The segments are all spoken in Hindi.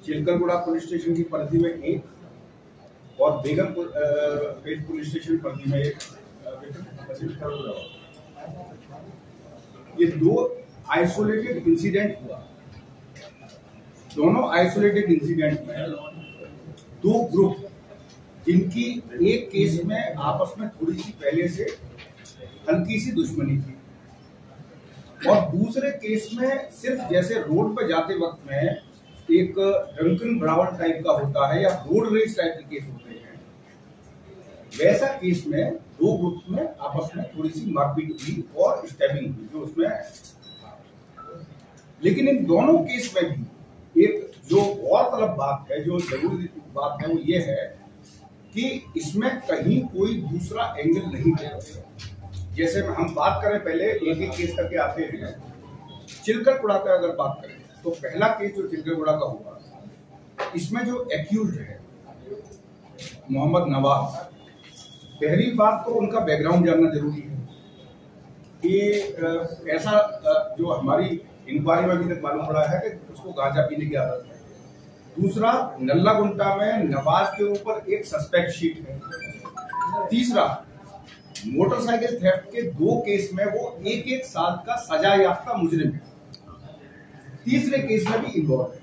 चिलकलगुड़ा पुलिस स्टेशन की परिधि में एक और बेगम पेट पुलिस स्टेशन परिधि में एक, ये दो आइसोलेटेड इंसिडेंट हुआ। दोनों आइसोलेटेड इंसिडेंट में दो ग्रुप, जिनकी एक केस में आपस में थोड़ी सी पहले से हल्की सी दुश्मनी थी और दूसरे केस में सिर्फ जैसे रोड पर जाते वक्त में एक ड्रंकन ब्रावल टाइप का होता है या रोड रेस टाइप के केस होते हैं, वैसा केस में दो ग्रुप्स में आपस में थोड़ी सी मारपीट हुई और स्टैबिंग हुई जो उसमें। लेकिन इन दोनों केस में भी एक जो गौरतलब बात है, जो जरूरी बात है, वो ये है कि इसमें कहीं कोई दूसरा एंगल नहीं है। जैसे हम बात करें, पहले एक एक केस करके आते हैं। चिलकलगुड़ा का अगर बात करें तो पहला केस जो चिलकलगुड़ा का हुआ, इसमें जो एक्यूज्ड है मोहम्मद नवाज, पहली बात तो उनका बैकग्राउंड जानना जरूरी है कि ऐसा जो हमारी इंक्वायरी में अभी तक मालूम पड़ा है कि उसको गांजा पीने की आदत है। दूसरा, नल्ला गुंटा में नवाज के ऊपर एक सस्पेक्ट शीट है। तीसरा, मोटरसाइकिल थेफ्ट के दो केस में वो एक एक साल का सजा याफ्ता मुजरिम है, तीसरे केस में भी इन्वॉल्व है।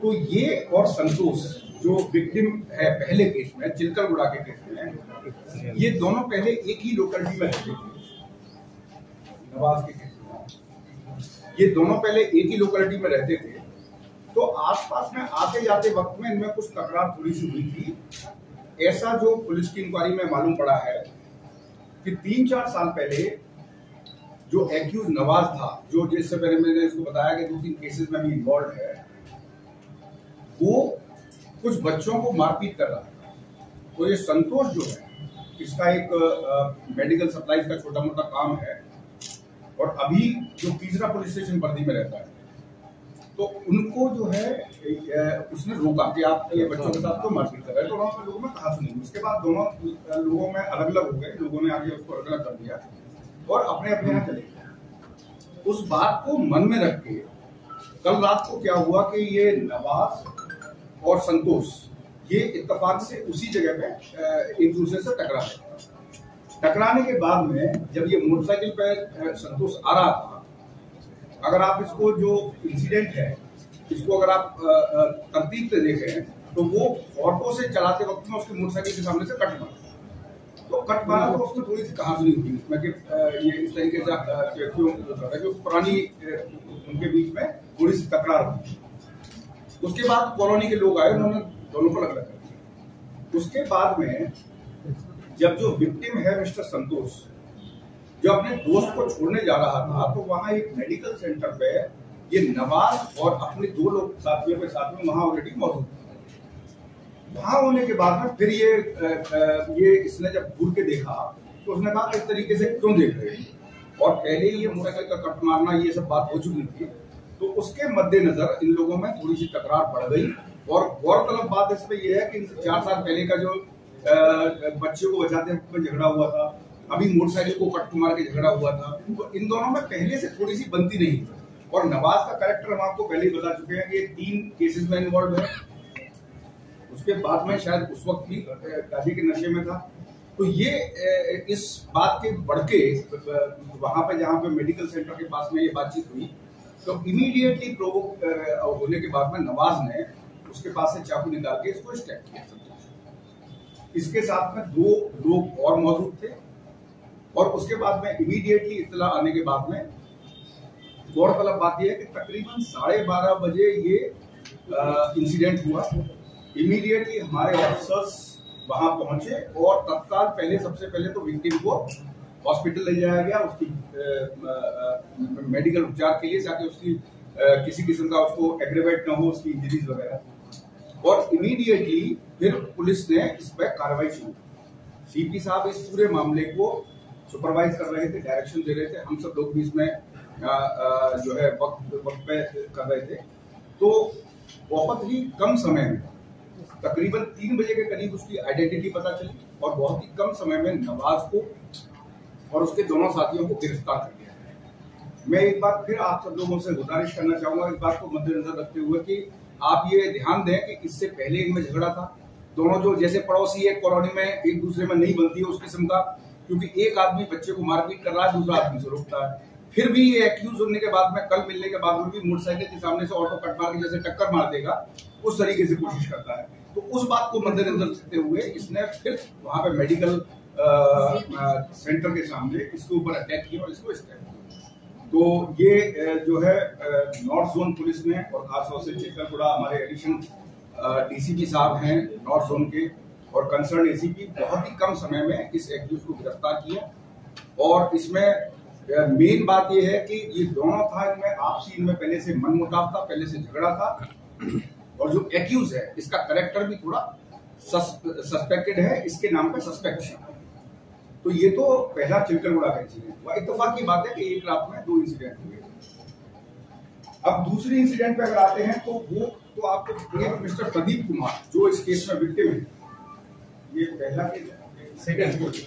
तो ये और संतोष जो विक्टिम है पहले केस में, चिलकलगुड़ा के केस में, ये दोनों पहले एक ही लोकेलिटी में रहते थे। नवाज के केस में ये दोनों पहले एक ही लोकेलिटी में रहते थे, तो आसपास में आते जाते वक्त में इनमें कुछ तकरार थोड़ी सी हुई थी। ऐसा जो पुलिस की इंक्वायरी में मालूम पड़ा है कि 3-4 साल पहले जो एक्यूज नवाज था, जो जिससे पहले मैंने इसको बताया कि 2-3 केसेस में भी इन्वॉल्व है, वो कुछ बच्चों को मारपीट कर रहा था। तो ये संतोष जो है, इसका एक मेडिकल सप्लाईज का छोटा मोटा काम है और अभी जो तीसरा पुलिस स्टेशन वर्दी में रहता है, तो उनको जो है उसने रोका कि आप ये बच्चों के साथ तो मारपीट कर रहे हैं। तो उन्होंने लोगों में कहा सुनी। उसके बाद दोनों लोगों में अलग अलग हो गए, लोगों ने आगे उसको अलग अलग कर दिया और अपने अपने यहाँ चले गए। उस बात को मन में रख के कल रात को क्या हुआ कि ये नवाज और संतोष ये इत्तेफाक से उसी जगह पे एक दूसरे से टकरा गए। टकराने के बाद में जब ये मोटरसाइकिल पे संतोष आ रहा था, अगर आप इसको जो इंसिडेंट है इसको अगर आप तरतीब से देखें तो वो ऑटो से चलाते वक्त में उसकी मोटरसाइकिल के सामने से कट मारा। तो कट मारा तो उसमें थोड़ी सी कहासुनी हुई इसमें कि ये इस तरीके से क्यों पुरानी उनके बीच में थोड़ी सी तकरार हुई। उसके बाद कॉलोनी के लोग आए, उन्होंने दोनों को अलग कर दिया। उसके बाद में जब जो विक्टिम है मिस्टर संतोष, जो अपने दोस्त को छोड़ने जा रहा था, तो वहां एक मेडिकल सेंटर पे ये नवाज और अपने दो लोग साथियों के साथ में वहां ऑलरेडी मौजूद थे। वहां होने के बाद में फिर ये इसने जब घूर के देखा तो उसने कहा इस तरीके से क्यों देख रहे हैं, और पहले ये मोटरसाइकिल का कट मारना ये सब बात हो चुकी थी। तो उसके मद्देनजर इन लोगों में थोड़ी सी तकरार बढ़ गई। और गौरतलब बात इसमें यह है कि 4 साल पहले का जो बच्चे को बचाते हुए झगड़ा हुआ था, अभी मोटरसाइकिल को कट मार के झगड़ा हुआ था, तो इन दोनों में पहले से थोड़ी सी बनती नहीं थी। और नवाज का कैरेक्टर हम आपको पहले ही बता चुके हैं कि 3 केसेस में इन्वॉल्व है। उसके बाद में शायद उस वक्त भी गांजे के नशे में था। तो ये इस बात के बढ़ के वहां पे जहां पे मेडिकल सेंटर के पास में ये बातचीत हुई, तो इमीडिएटली प्रोवोक होने के बाद में नवाज ने उसके पास से चाकू निकाल के इसको स्टैब किया। इसके साथ में 2 लोग और मौजूद थे। और उसके बाद में इमीडिएटली इत्तला आने के बाद में गौरतलब बात यह है कि तकरीबन 12:30 बजे ये इंसिडेंट हुआ। इमीडिएटली हमारे ऑफिसर्स वहां पहुंचे और तत्काल पहले सबसे पहले तो विक्टिम को हॉस्पिटल ले जाया गया, उसकी मेडिकल उपचार के लिए, ताकि उसकी किसी किस्म का उसको एग्रेवेट न हो, उसकी इंजरीज वगैरह। और इमीडिएटली फिर पुलिस ने इस पर कार्रवाई शुरू की। सीपी साहब इस पूरे मामले को सुपरवाइज कर रहे थे, डायरेक्शन दे रहे थे, हम सब लोग भी इसमें जो है वक्त पे कर रहे थे। तो बहुत ही कम समय में, तकरीबन 3 बजे के करीब उसकी आइडेंटिटी पता चली और बहुत ही कम समय में नवाज को और उसके दोनों साथियों को गिरफ्तार कर लिया। मैं एक बार फिर आप सब लोगों से गुजारिश करना चाहूंगा इस बात को मद्देनजर रखते हुए कि आप ये ध्यान दें कि इससे पहले इनमें झगड़ा था। दोनों जो जैसे पड़ोसी एक कॉलोनी में एक दूसरे में नहीं बनती है उस किस्म का, क्योंकि एक आदमी बच्चे को मारपीट कर रहा है, दूसरा आदमी से रोकता है। फिर भी ये एक्यूज होने के बाद में, कल मिलने के बाद में भी मोटरसाइकिल के सामने से ऑटो कट मार के जैसे टक्कर मार देगा उस तरीके से कोशिश करता है। तो उस बात को मद्देनजर रखते हुए इसने फिर वहां पे मेडिकल सेंटर के सामने इसके ऊपर अटैक किया और इसको स्टैप किया। तो ये जो है नॉर्थ जोन पुलिस ने और खासतौर से चित्रकूड़ा हमारे एडिशनल डीसीपी साहब हैं नॉर्थ जोन के और कंसर्न एसीपी बहुत ही कम समय में इस एक्यूज को गिरफ्तार किया। और इसमें मेन बात यह है कि ये दोनों था, इनमें आपसी इनमें पहले से मनमुटाव था, पहले से झगड़ा था। और जो एक्यूज है इसका करेक्टर भी थोड़ा सस्पेक्टेड है, इसके नाम पे सस्पेक्शन। तो ये तो पहला चिलकलगुड़ा का इंसिडेंट हुआ। इत्तेफाक की बात है कि एक रात में 2 इंसिडेंट हुए। अब दूसरी इंसिडेंट पे अगर आते हैं तो वो तो आपको एक मिस्टर प्रदीप कुमार जो इस केस में विक्टिम है, ये पहला केस, सेकंड केस।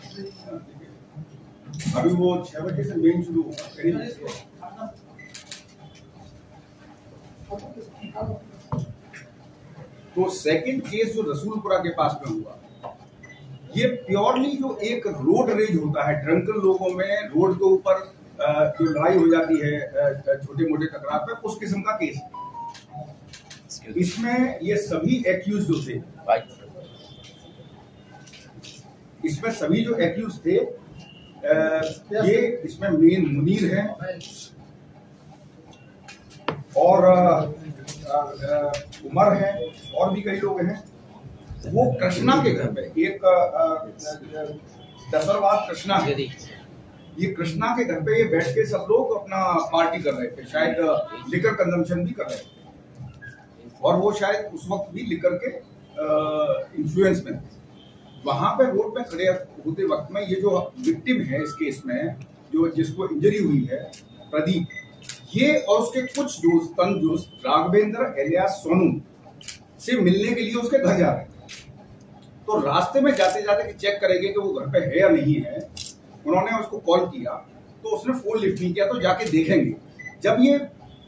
अभी वो 6 बजे से मेन शुरू होगा करीब। तो सेकंड केस जो रसूलपुरा के पास में हुआ, ये प्योरली जो एक रोड रेज होता है, ड्रंकन लोगों में रोड के ऊपर जो लड़ाई हो जाती है छोटे मोटे टकराव पे, उस किस्म का केस। इसमें ये सभी एक्यूज जो थे, इसमें सभी जो एक्यूज थे ये इसमें मेन मुनीर है और उमर है और भी कई लोग हैं। वो कृष्णा के घर पे एक दसरवाद कृष्णा है, ये कृष्णा के घर पे ये बैठ के सब लोग अपना पार्टी कर रहे थे, शायद लिकर कंजम्पशन भी कर रहे थे और वो शायद उस वक्त भी लिकर के इन्फ्लुएंस में थे। वहां पे रोड पे खड़े होते वक्त में ये जो विक्टिम है इस केस में, जो जिसको इंजरी हुई है प्रदीप, ये और उसके कुछ दोस्त राघवेंद्र एलियास सोनू से मिलने के लिए उसके घर जा रहे हैं। तो रास्ते में जाते जाते कि चेक करेंगे कि वो घर पे है या नहीं है, उन्होंने उसको कॉल किया तो उसने फोन लिफ्ट नहीं किया, तो जाके देखेंगे। जब ये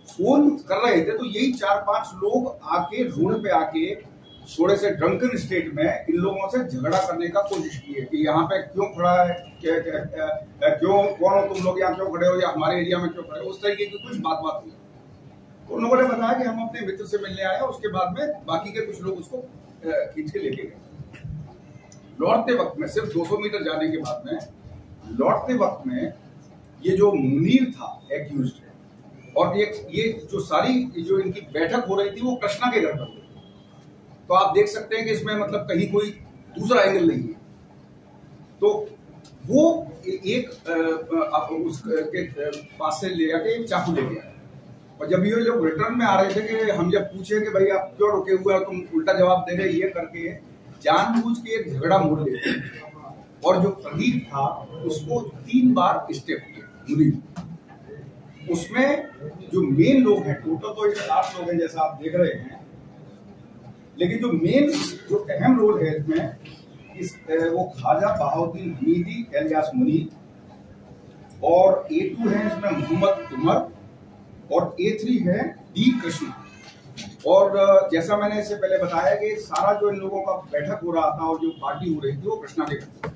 फोन कर रहे थे तो यही 4-5 लोग आके रोड पे आके थोड़े से ड्रंकन स्टेट में इन लोगों से झगड़ा करने का कोशिश की है कि यहाँ पे क्यों खड़ा है, क्यों, कौन हो तुम लोग, यहाँ क्यों खड़े हो या हमारे एरिया में क्यों खड़े हो, उस तरीके की कुछ बात हुई। तो उन लोगों ने बताया कि हम अपने मित्र से मिलने आए, उसके बाद में बाकी के कुछ लोग उसको खींच के लेके गए। लौटते वक्त में सिर्फ 200 मीटर जाने के बाद में लौटते वक्त में ये जो मुनीर था एक्यूज्ड, और ये जो सारी जो इनकी बैठक हो रही थी वो कृष्णा के घर पर हुई। तो आप देख सकते हैं कि इसमें मतलब कहीं कोई दूसरा एंगल नहीं है। तो वो एक उसके पास से ले जाके एक चाकू ले गया और जब ये लोग रिटर्न में आ रहे थे कि हम जब पूछे कि भाई आप क्यों रुके हुए हो, तुम उल्टा जवाब दे रहे, ये करके जानबूझ के एक झगड़ा मोड़ लेते और जो प्रदीप था उसको 3 बार स्टेप किए। उसमें जो मेन लोग हैं, टोटल तो 8 लोग हैं जैसा आप देख रहे हैं, लेकिन जो मेन जो अहम रोल है इसमें वो ख्वाजा बहाउद्दीन हमीदी एलियास मुनीर और A2 है इसमें मोहम्मद उमर और A3 है डी कृष्णा। और जैसा मैंने इससे पहले बताया कि सारा जो इन लोगों का बैठक हो रहा था और जो पार्टी हो रही थी वो कृष्णा के घर।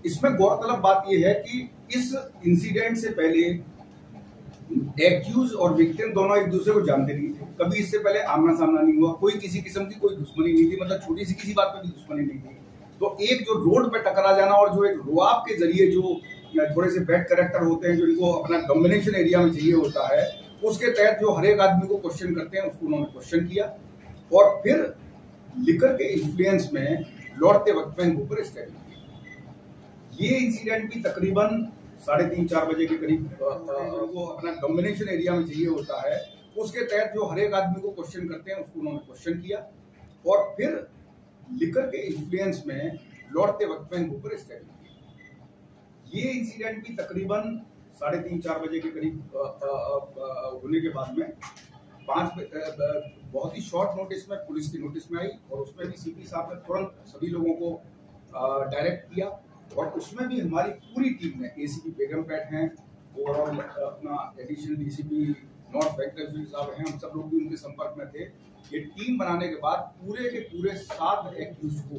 इसमें गौरतलब बात यह है कि इस इंसिडेंट से पहले एक्यूज और विक्टिम दोनों एक दूसरे को जानते नहीं थे, कभी इससे पहले आमना सामना नहीं हुआ, कोई किसी किस्म की कोई दुश्मनी नहीं थी, मतलब छोटी सी किसी बात पे भी दुश्मनी नहीं थी। तो एक जो रोड पे टकरा जाना और जो एक रुआब के जरिए जो थोड़े से बैड कैरेक्टर होते हैं जो इनको अपना डोमिनेशन एरिया में चाहिए होता है, उसके तहत जो हर एक आदमी को क्वेश्चन करते हैं उसको उन्होंने क्वेश्चन किया और फिर लिकर के इन्फ्लुएंस में लौटते वक्त में इनको ऊपर स्टैप किया। ये इंसिडेंट भी तकरीबन 3:30-4 बजे के करीब वो अपना डोमिनेशन एरिया में चाहिए होता है, उसके तहत जो हर एक आदमी को क्वेश्चन करते हैं उसको उन्होंने क्वेश्चन किया और फिर लिकर के इन्फ्लुएंस में लौटते वक्त में इनको ऊपर स्टैप किया। ये इंसिडेंट भी तकरीबन 3:30-4 बजे के करीब होने के बाद में 5 बहुत ही शॉर्ट नोटिस में पुलिस की नोटिस में आई और उसमें भी सीपी साहब ने तुरंत सभी लोगों को डायरेक्ट किया और उसमें भी हमारी पूरी टीम ने एसीपी बेगमपेट हैं, ओवरऑल अपना एडिशनल डीसीपी नॉर्थ वेंकटेश्वर साहब हैं, हम सब लोग भी उनके संपर्क में थे। ये टीम बनाने के बाद पूरे के पूरे 7 एक्यूज को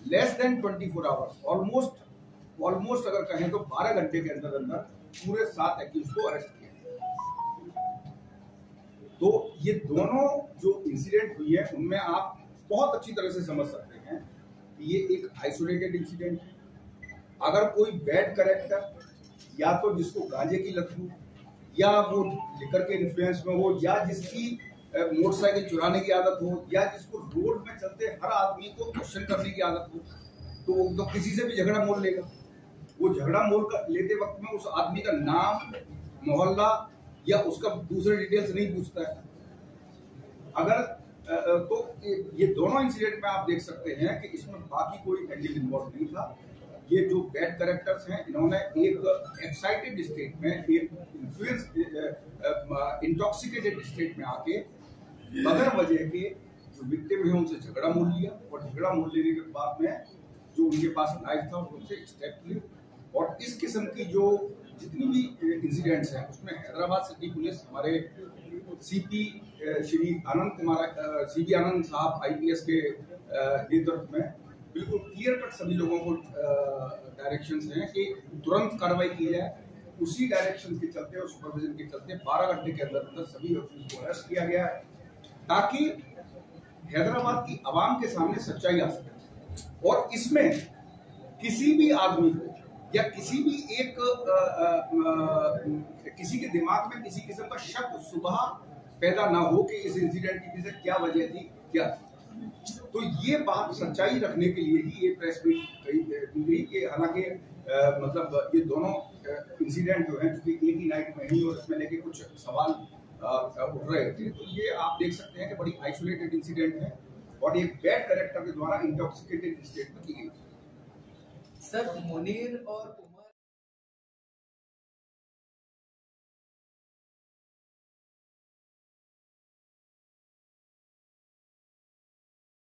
लेस देन 24 आवर्स, ऑलमोस्ट अगर कहें तो 12 घंटे के अंदर अंदर पूरे 7 एक्यूज को अरेस्ट किया। तो ये दोनों जो इंसिडेंट हुई है उनमें आप बहुत अच्छी तरह से समझ सकते हैं कि ये एक आइसोलेटेड इंसिडेंट है। अगर कोई बैड कैरेक्टर, या तो जिसको गांजे की लत हो, या वो लिकर के इन्फ्लुएंस में हो, या जिसकी मोटरसाइकिल चुराने की आदत हो, या जिसको रोड में चलते हर आदमी को क्वेश्चन करने की आदत हो, तो वो तो किसी से भी झगड़ा मोल लेगा। वो झगड़ा मोल लेते वक्त में उस आदमी का नाम, मोहल्ला या उसका दूसरे डिटेल्स नहीं पूछता है। अगर तो ये दोनों इंसिडेंट में आप देख सकते हैं कि इसमें बाकी कोई एंगल इन्वॉल्व नहीं था। ये जो बैड कैरेक्टर्स हैं, इन्होंने एक एक्साइटेड स्टेट में, एक इन्फ्लुएंस इंटॉक्सिकेटेड स्टेट में आके बगैर वजह के जो विक्टिम है उनसे झगड़ा मोल लिया, और झगड़ा मोल लेने के बाद में जो उनके पास नाइफ था उनसे स्टेप लिए। और इस किस्म की जो जितनी भी इंसिडेंट्स हैं उसमें हैदराबाद सिटी पुलिस, हमारे सीपी श्री सीपी आनंद साहब IPS के नेतृत्व में बिल्कुल क्लियर कट सभी लोगों को डायरेक्शंस हैं कि तुरंत कार्रवाई की जाए। उसी डायरेक्शन के चलते और सुपरविजन के चलते 12 घंटे के अंदर अंदर सभी अक्यूज को अरेस्ट किया गया है, ताकि हैदराबाद की आवाम के सामने सच्चाई आ सके। और इसमें किसी भी आदमी को या किसी भी किसी के दिमाग में किसी किस्म का शक सुबह पैदा ना हो कि इस इंसिडेंट की पीछे क्या वजह थी, क्या थी। तो ये बात सच्चाई रखने के लिए ही ये प्रेस मीट की गई कि हालांकि मतलब ये दोनों इंसिडेंट जो हैं क्योंकि एक ही नाइट में ही और इसमें लेके कुछ सवाल उठ रहे थे, तो ये आप देख सकते हैं कि बड़ी आइसोलेटेड इंसिडेंट है और एक बैड कैरेक्टर के द्वारा इंटॉक्सिकेटेड स्टेट में की गई। सर, मुनीर और